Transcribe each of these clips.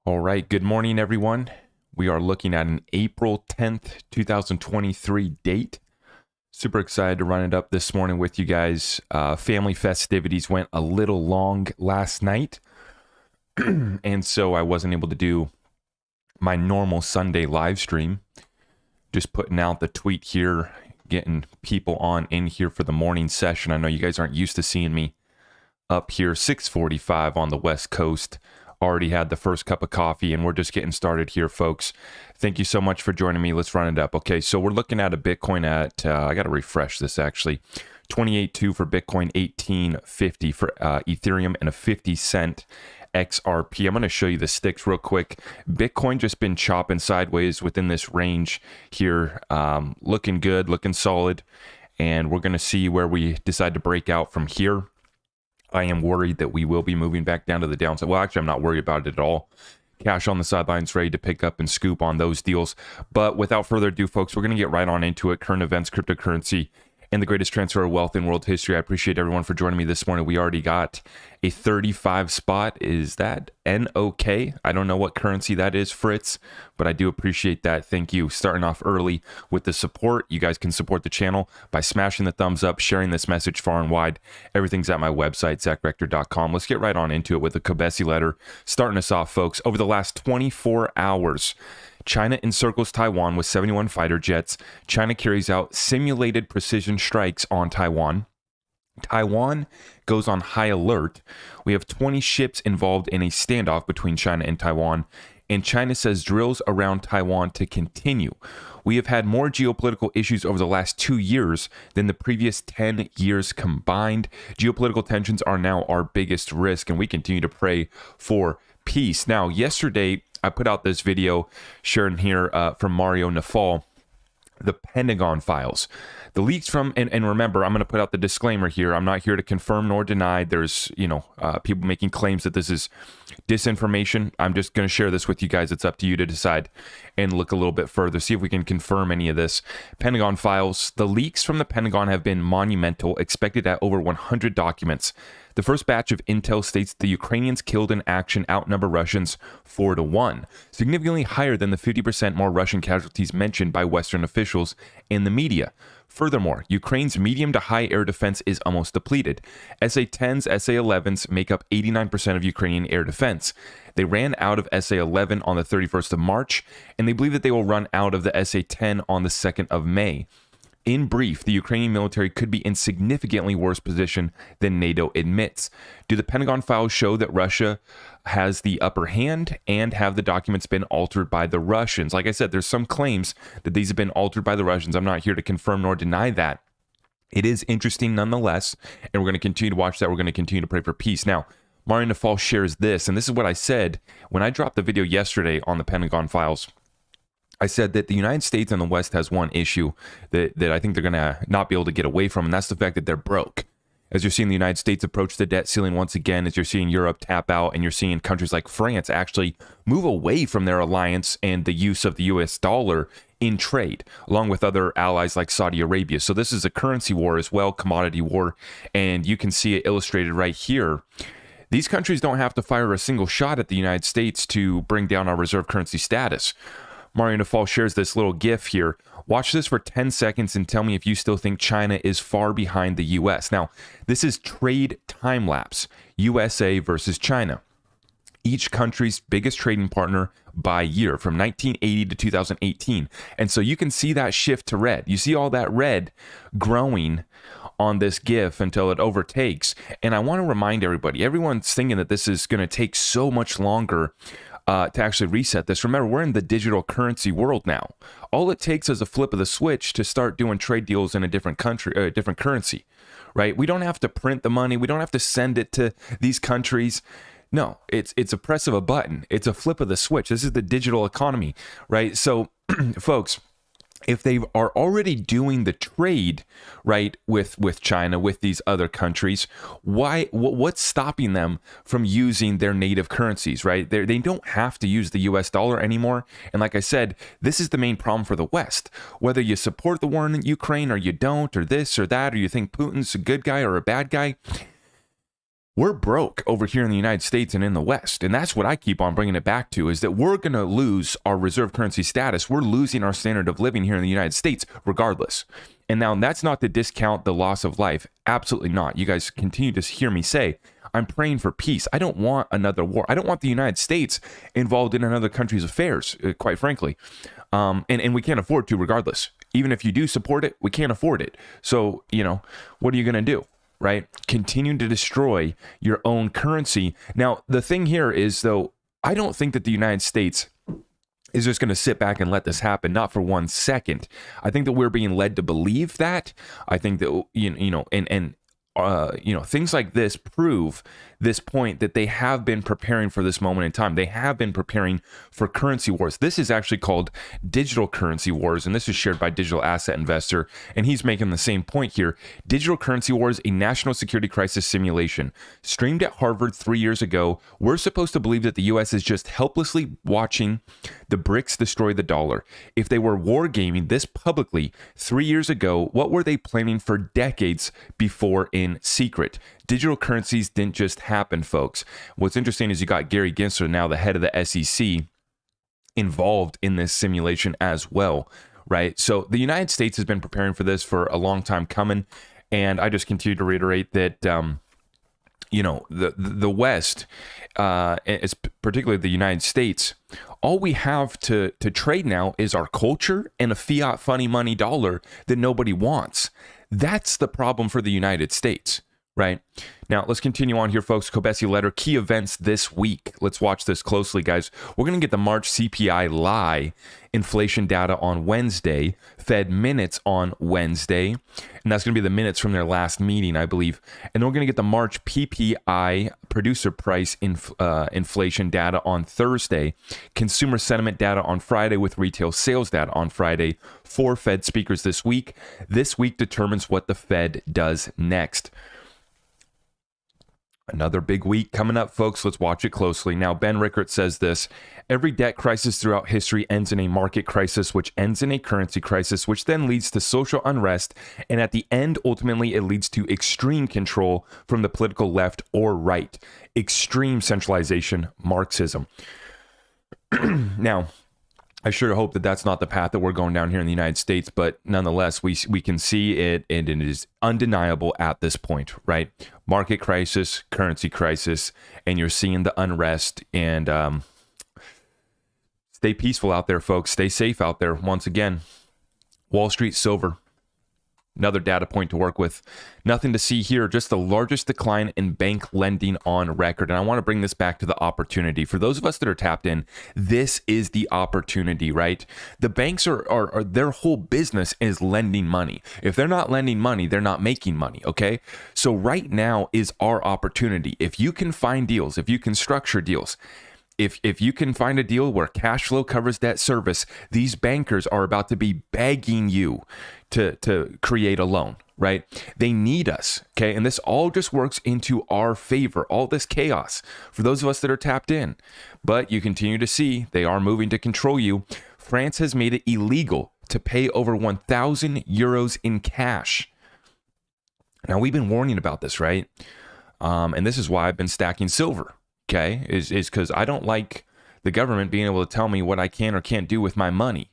All right, good morning, everyone. We are looking at an April 10th, 2023 date. Super excited to run it up this morning with you guys. Family festivities went a little long last night, and so I wasn't able to do my normal Sunday live stream. Just putting out the tweet here, getting people on in here for the morning session. I know you guys aren't used to seeing me up here, 6:45 on the West Coast. Already had the first cup of coffee, and we're just getting started here, folks. Thank you so much for joining me. Let's run it up. Okay, so we're looking at a Bitcoin at, I got to refresh this actually, 28.2 for Bitcoin, 18.50 for Ethereum, and a 50-cent XRP. I'm going to show you the sticks real quick. Bitcoin just been chopping sideways within this range here. Looking good, looking solid, and we're going to see where we decide to break out from here. I am worried that we will be moving back down to the downside. Well, actually, I'm not worried about it at all. Cash on the sidelines, ready to pick up and scoop on those deals. But without further ado, folks, we're going to get right on into it. Current events, cryptocurrency, and the greatest transfer of wealth in world history. I appreciate everyone for joining me this morning. We already got a 35 spot. Is that NOK? I don't know what currency that is, Fritz, but I do appreciate that. Thank you. Starting off early with the support. You guys can support the channel by smashing the thumbs up, sharing this message far and wide. Everything's at my website, zachrector.com. Let's get right on into it with the Kobesi letter. Starting us off, folks. Over the last 24 hours, China encircles Taiwan with 71 fighter jets. China carries out simulated precision strikes on Taiwan. Taiwan goes on high alert. We have 20 ships involved in a standoff between China and Taiwan. And China says drills around Taiwan to continue. We have had more geopolitical issues over the last 2 years than the previous 10 years combined. Geopolitical tensions are now our biggest risk, and we continue to pray for peace. Now, yesterday, I put out this video sharing here from Mario Nafal, the Pentagon files. The leaks from, and remember, I'm going to put out the disclaimer here. I'm not here to confirm nor deny. There's, people making claims that this is disinformation. I'm just going to share this with you guys. It's up to you to decide and look a little bit further, see if we can confirm any of this. Pentagon files. The leaks from the Pentagon have been monumental, expected at over 100 documents. The first batch of intel states the Ukrainians killed in action outnumber Russians 4-1, significantly higher than the 50% more Russian casualties mentioned by Western officials in the media. Furthermore, Ukraine's medium to high air defense is almost depleted. SA-10s, SA-11s make up 89% of Ukrainian air defense. They ran out of SA-11 on the 31st of March, and they believe that they will run out of the SA-10 on the 2nd of May. In brief, the Ukrainian military could be in significantly worse position than NATO admits. Do the Pentagon files show that Russia has the upper hand, and have the documents been altered by the Russians? Like I said, there's some claims that these have been altered by the Russians. I'm not here to confirm nor deny that. It is interesting nonetheless, and we're going to continue to watch that. We're going to continue to pray for peace. Now, Mario Nafal shares this, and this is what I said when I dropped the video yesterday on the Pentagon files. I said that the United States and the West has one issue that I think they're going to not be able to get away from, and that's the fact that they're broke. As you're seeing the United States approach the debt ceiling once again, as you're seeing Europe tap out, and you're seeing countries like France actually move away from their alliance and the use of the US dollar in trade, along with other allies like Saudi Arabia. So this is a currency war as well, commodity war, and you can see it illustrated right here. These countries don't have to fire a single shot at the United States to bring down our reserve currency status. Mario Nafal shares this little GIF here. Watch this for 10 seconds and tell me if you still think China is far behind the US. Now, this is trade time lapse, USA versus China. Each country's biggest trading partner by year from 1980 to 2018. And so you can see that shift to red. You see all that red growing on this GIF until it overtakes. And I want to remind everybody, everyone's thinking that this is going to take so much longer to actually reset this. Remember, we're in the digital currency world now. All it takes is a flip of the switch to start doing trade deals in a different country, a different currency, right? We don't have to print the money. We don't have to send it to these countries. No, it's a press of a button. It's a flip of the switch. This is the digital economy, right? So, folks, if they are already doing the trade, right, with China, with these other countries, what's stopping them from using their native currencies, right? They don't have to use the US dollar anymore. And like I said, this is the main problem for the West. Whether you support the war in Ukraine or you don't, or this or that, or you think Putin's a good guy or a bad guy, we're broke over here in the United States and in the West. And that's what I keep on bringing it back to, is that we're going to lose our reserve currency status. We're losing our standard of living here in the United States regardless. And now that's not to discount the loss of life. Absolutely not. You guys continue to hear me say, I'm praying for peace. I don't want another war. I don't want the United States involved in another country's affairs, quite frankly. And we can't afford to regardless. Even if you do support it, we can't afford it. So, what are you going to do? Right? Continue to destroy your own currency. Now, the thing here is, though, I don't think that the United States is just going to sit back and let this happen, not for 1 second. I think that we're being led to believe that. I think that, things like this prove this point that they have been preparing for this moment in time. They have been preparing for currency wars. This is actually called digital currency wars, and this is shared by Digital Asset Investor, and he's making the same point here. Digital currency wars, a national security crisis simulation. Streamed at Harvard 3 years ago, we're supposed to believe that the U.S. is just helplessly watching the BRICS destroy the dollar. If they were wargaming this publicly 3 years ago, what were they planning for decades before in secret? Digital currencies didn't just happen, folks. What's interesting is you got Gary Gensler, now the head of the SEC, involved in this simulation as well, right? So the United States has been preparing for this for a long time coming, and I just continue to reiterate that, the West, particularly the United States, all we have to trade now is our culture and a fiat funny money dollar that nobody wants. That's the problem for the United States. Right. Now, let's continue on here, folks. Kobesi letter, key events this week. Let's watch this closely, guys. We're going to get the March CPI lie inflation data on Wednesday, Fed minutes on Wednesday, and that's going to be the minutes from their last meeting, I believe. And then we're going to get the March PPI producer price inflation data on Thursday, consumer sentiment data on Friday with retail sales data on Friday. 4 Fed speakers this week. This week determines what the Fed does next. Another big week coming up, folks. Let's watch it closely. Now, Ben Rickert says this: every debt crisis throughout history ends in a market crisis, which ends in a currency crisis, which then leads to social unrest. And at the end, ultimately, it leads to extreme control from the political left or right. Extreme centralization, Marxism. Now, I sure hope that that's not the path that we're going down here in the United States, but nonetheless, we can see it, and it is undeniable at this point, right? Market crisis, currency crisis, and you're seeing the unrest. And stay peaceful out there, folks. Stay safe out there. Once again, Wall Street silver. Another data point to work with. Nothing to see here, just the largest decline in bank lending on record. And I want to bring this back to the opportunity. For those of us that are tapped in, this is the opportunity, right? The banks are their whole business is lending money. If they're not lending money, they're not making money, okay? So right now is our opportunity. If you can find deals, if you can structure deals, if you can find a deal where cash flow covers debt service, these bankers are about to be begging you to create a loan, right? They need us, okay? And this all just works into our favor, all this chaos for those of us that are tapped in. But you continue to see they are moving to control you. France has made it illegal to pay over 1,000 euros in cash. Now, we've been warning about this, right? And this is why I've been stacking silver. Okay, is because I don't like the government being able to tell me what I can or can't do with my money.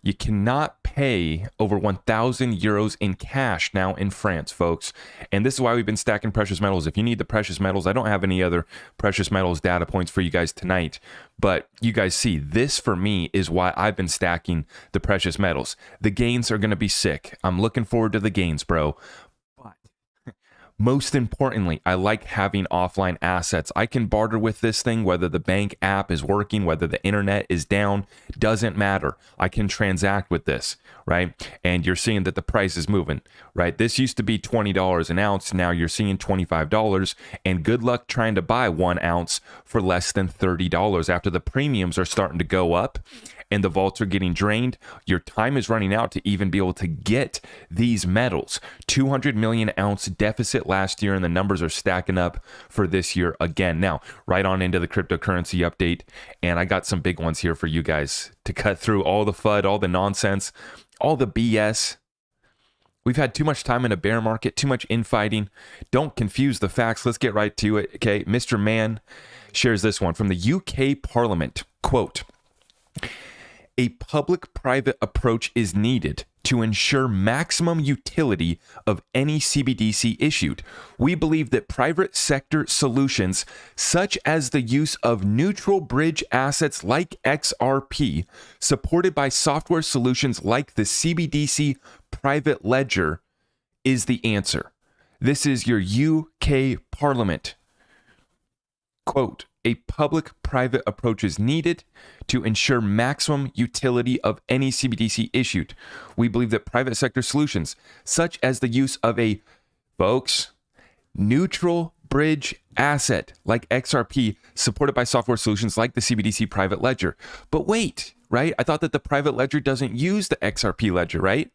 You cannot pay over 1,000 euros in cash now in France, folks. And this is why we've been stacking precious metals. If you need the precious metals, I don't have any other precious metals data points for you guys tonight. But you guys see, this for me is why I've been stacking the precious metals. The gains are going to be sick. I'm looking forward to the gains, bro. Most importantly, I like having offline assets. I can barter with this thing, whether the bank app is working, whether the internet is down, doesn't matter. I can transact with this, right? And you're seeing that the price is moving, right? This used to be $20 an ounce. Now you're seeing $25, and good luck trying to buy 1 ounce for less than $30 after the premiums are starting to go up and the vaults are getting drained. Your time is running out to even be able to get these metals. 200 million ounce deficit last year, and the numbers are stacking up for this year again. Now, right on into the cryptocurrency update, and I got some big ones here for you guys to cut through all the FUD, all the nonsense, all the BS. We've had too much time in a bear market, too much infighting. Don't confuse the facts. Let's get right to it. Okay, Mr. Mann shares this one from the UK Parliament. Quote, a public-private approach is needed to ensure maximum utility of any CBDC issued. We believe that private sector solutions, such as the use of neutral bridge assets like XRP, supported by software solutions like the CBDC private ledger, is the answer. This is your UK Parliament. Quote, a public-private approach is needed to ensure maximum utility of any CBDC issued. We believe that private sector solutions, such as the use of a, folks, neutral bridge asset like XRP, supported by software solutions like the CBDC private ledger. But wait, right? I thought that the private ledger doesn't use the XRP ledger, right?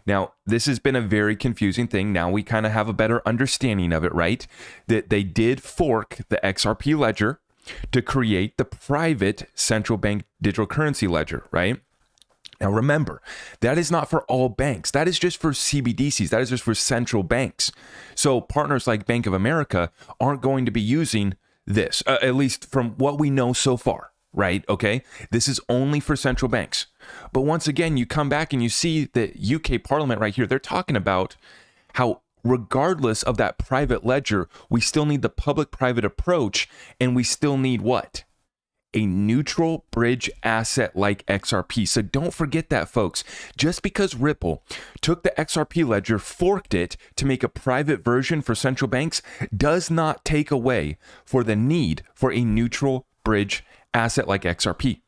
Now, this has been a very confusing thing. Now we kind of have a better understanding of it, right? That they did fork the XRP ledger to create the private central bank digital currency ledger, right? Now remember, that is not for all banks. That is just for CBDCs. That is just for central banks. So partners like Bank of America aren't going to be using this, at least from what we know so far, right? Okay, this is only for central banks. But once again, you come back and you see the UK Parliament right here. They're talking about how regardless of that private ledger, we still need the public-private approach, and we still need what? A neutral bridge asset like XRP. So don't forget that, folks. Just because Ripple took the XRP ledger, forked it to make a private version for central banks, does not take away for the need for a neutral bridge asset like XRP.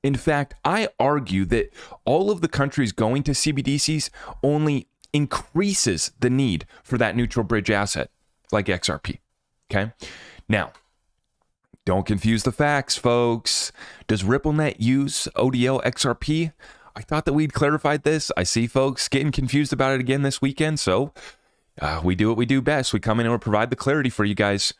In fact, I argue that all of the countries going to CBDCs only increases the need for that neutral bridge asset like XRP. Okay. Now, don't confuse the facts, folks. Does RippleNet use ODL XRP? I thought that we'd clarified this. I see folks getting confused about it again this weekend. So we do what we do best. We come in and we provide the clarity for you guys.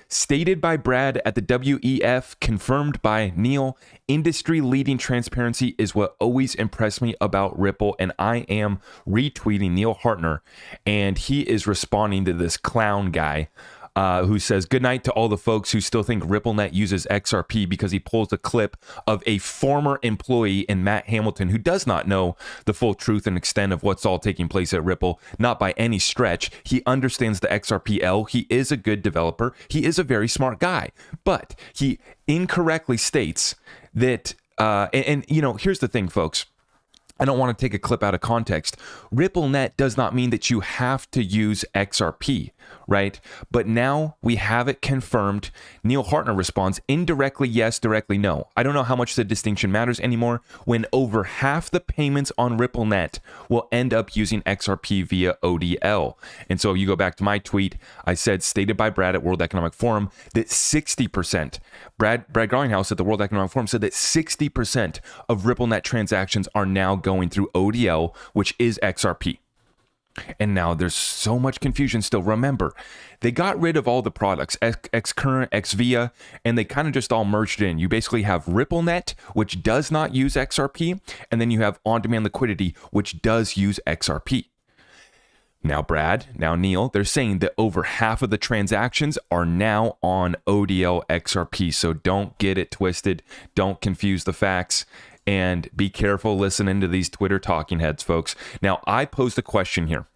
Stated by Brad at the WEF, confirmed by Neil, industry-leading transparency is what always impressed me about Ripple, and I am retweeting Neil Hartner, and he is responding to this clown guy who says, good night to all the folks who still think RippleNet uses XRP, because he pulls a clip of a former employee in Matt Hamilton who does not know the full truth and extent of what's all taking place at Ripple, not by any stretch. He understands the XRPL. He is a good developer. He is a very smart guy, but he incorrectly states that, and you know, here's the thing, folks. I don't want to take a clip out of context. RippleNet does not mean that you have to use XRP, right? But now we have it confirmed. Neil Hartner responds, indirectly yes, directly no. I don't know how much the distinction matters anymore when over half the payments on RippleNet will end up using XRP via ODL. And so you go back to my tweet, I said, stated by Brad at World Economic Forum, that 60%, Brad Garlinghouse at the World Economic Forum said that 60% of RippleNet transactions are now going through ODL, which is XRP. And now there's so much confusion still. Remember, they got rid of all the products, Xcurrent, Xvia, and they kind of just all merged in. You basically have RippleNet, which does not use XRP, and then you have on-demand liquidity, which does use XRP. Now, Brad, now Neil, they're saying that over half of the transactions are now on ODL XRP. So don't get it twisted. Don't confuse the facts. And be careful listening to these Twitter talking heads, folks. Now, I posed a question here.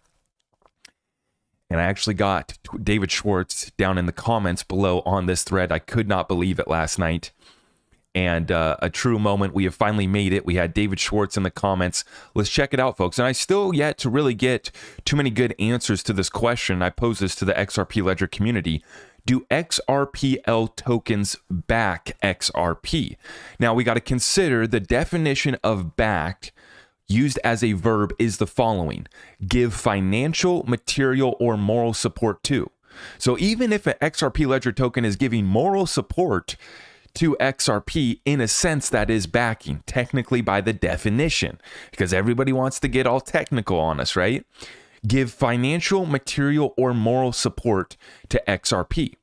And I actually got David Schwartz down in the comments below on this thread. I could not believe it last night. And a true moment. We have finally made it. We had David Schwartz in the comments. Let's check it out, folks. And I still yet to really get too many good answers to this question. I posed this to the XRP Ledger community. Do XRPL tokens back XRP? Now, we got to consider the definition of backed used as a verb is the following: give financial, material, or moral support to. So even if an XRP Ledger token is giving moral support to XRP, in a sense, that is backing, technically by the definition, because everybody wants to get all technical on us, right? Give financial, material, or moral support to XRP.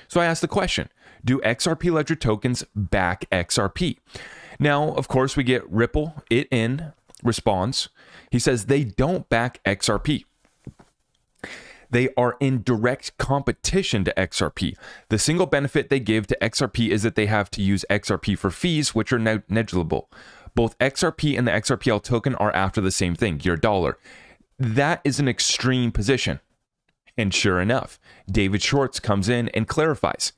So I asked the question, do XRP Ledger tokens back XRP? Now, of course, we get Ripple, it in response. He says they don't back XRP. They are in direct competition to XRP. The single benefit they give to XRP is that they have to use XRP for fees, which are negligible. Both XRP and the XRPL token are after the same thing, your dollar. That is an extreme position. And sure enough, David Schwartz comes in and clarifies.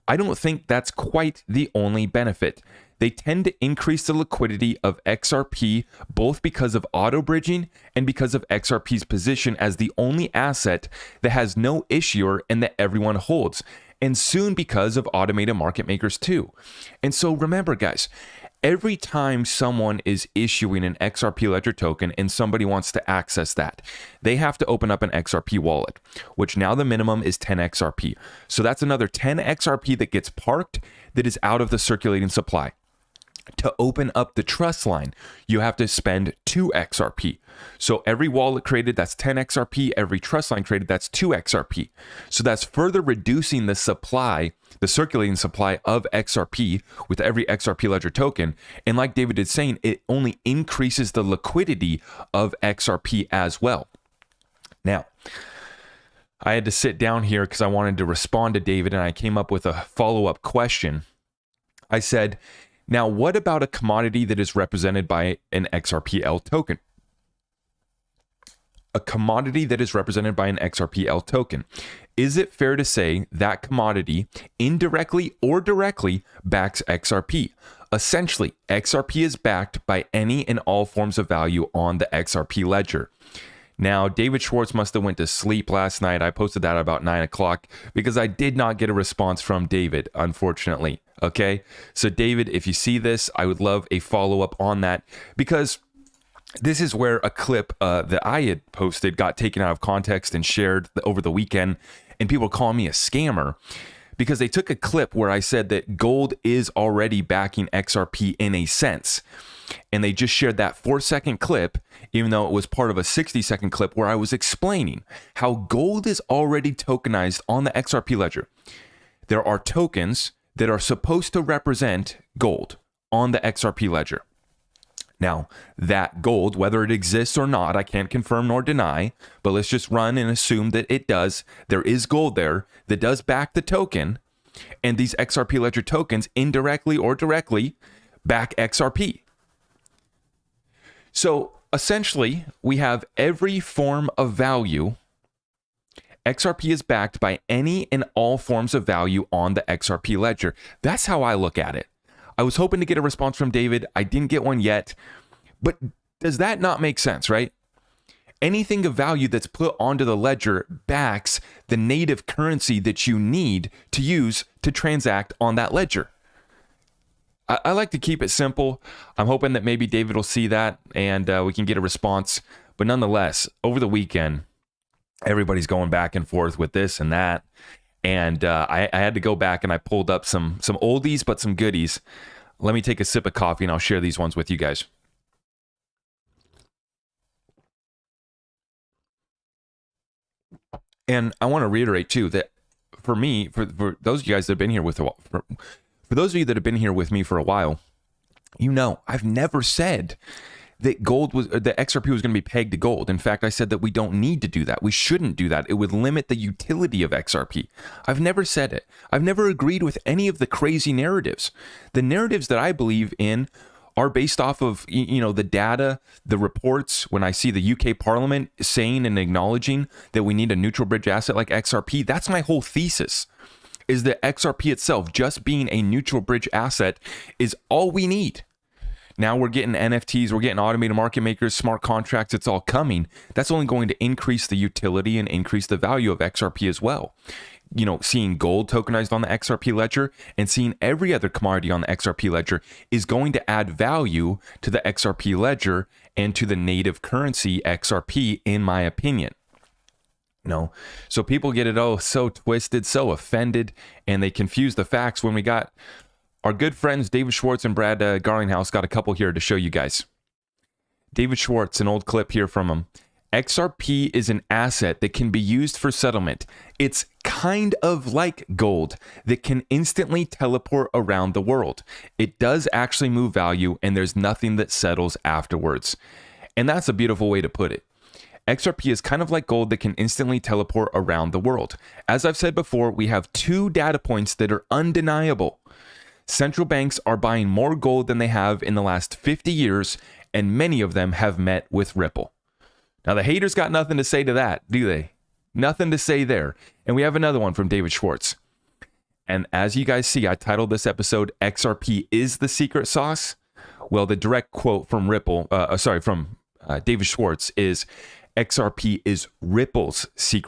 I don't think that's quite the only benefit. They tend to increase the liquidity of XRP both because of auto bridging and because of XRP's position as the only asset that has no issuer and that everyone holds, and soon because of automated market makers too. And so remember, guys, every time someone is issuing an XRP Ledger token and somebody wants to access that, they have to open up an XRP wallet, which now the minimum is 10 XRP. So that's another 10 XRP that gets parked that is out of the circulating supply. To open up the trust line, you have to spend 2 XRP. So every wallet created, that's 10 XRP. Every trust line created, that's 2 XRP. So that's further reducing the supply, the circulating supply of XRP with every XRP Ledger token. And like David is saying, it only increases the liquidity of XRP as well. Now, I had to sit down here because I wanted to respond to David, and I came up with a follow-up question. I said, now, what about a commodity that is represented by an XRPL token? A commodity that is represented by an XRPL token. Is it fair to say that commodity indirectly or directly backs XRP? Essentially, XRP is backed by any and all forms of value on the XRP ledger. Now, David Schwartz must have went to sleep last night. I posted that about 9 o'clock because I did not get a response from David, unfortunately. Okay, so David, if you see this, I would love a follow-up on that, because this is where a clip that I had posted got taken out of context and shared over the weekend, and people call me a scammer because they took a clip where I said that gold is already backing XRP in a sense, and they just shared that 4-second clip, even though it was part of a 60-second clip where I was explaining how gold is already tokenized on the XRP ledger. There are tokens that are supposed to represent gold on the XRP ledger. Now, that gold, whether it exists or not, I can't confirm nor deny, but let's just run and assume that it does. There is gold there that does back the token, and these XRP ledger tokens indirectly or directly back XRP. So essentially, we have every form of value. XRP is backed by any and all forms of value on the XRP ledger. That's how I look at it. I was hoping to get a response from David. I didn't get one yet. But does that not make sense, right? Anything of value that's put onto the ledger backs the native currency that you need to use to transact on that ledger. I like to keep it simple. I'm hoping that maybe David will see that and we can get a response. But nonetheless, over the weekend, everybody's going back and forth with this and that. And I had to go back and I pulled up some oldies, but some goodies. Let me take a sip of coffee and I'll share these ones with you guys. And I want to reiterate too that for me, for those of you guys that have been here with for those of you that have been here with me for a while, you know, I've never said that the XRP was going to be pegged to gold. In fact, I said that we don't need to do that. We shouldn't do that. It would limit the utility of XRP. I've never said it. I've never agreed with any of the crazy narratives. The narratives that I believe in are based off of, you know, the data, the reports. When I see the UK Parliament saying and acknowledging that we need a neutral bridge asset like XRP, that's my whole thesis, is that XRP itself, just being a neutral bridge asset, is all we need. Now we're getting NFTs, we're getting automated market makers, smart contracts, it's all coming. That's only going to increase the utility and increase the value of XRP as well. You know, seeing gold tokenized on the XRP ledger and seeing every other commodity on the XRP ledger is going to add value to the XRP ledger and to the native currency XRP, in my opinion. No. So people get it so twisted, so offended, and they confuse the facts when we got our good friends David Schwartz and Brad Garlinghouse. Got a couple here to show you guys. David Schwartz, an old clip here from him. XRP is an asset that can be used for settlement. It's kind of like gold that can instantly teleport around the world. It does actually move value, and there's nothing that settles afterwards. And that's a beautiful way to put it. XRP is kind of like gold that can instantly teleport around the world. As I've said before, we have two data points that are undeniable. Central banks are buying more gold than they have in the last 50 years, and many of them have met with Ripple. Now, the haters got nothing to say to that, do they? Nothing to say there. And we have another one from David Schwartz. And as you guys see, I titled this episode, XRP is the secret sauce. Well, the direct quote from David Schwartz is, XRP is Ripple's secret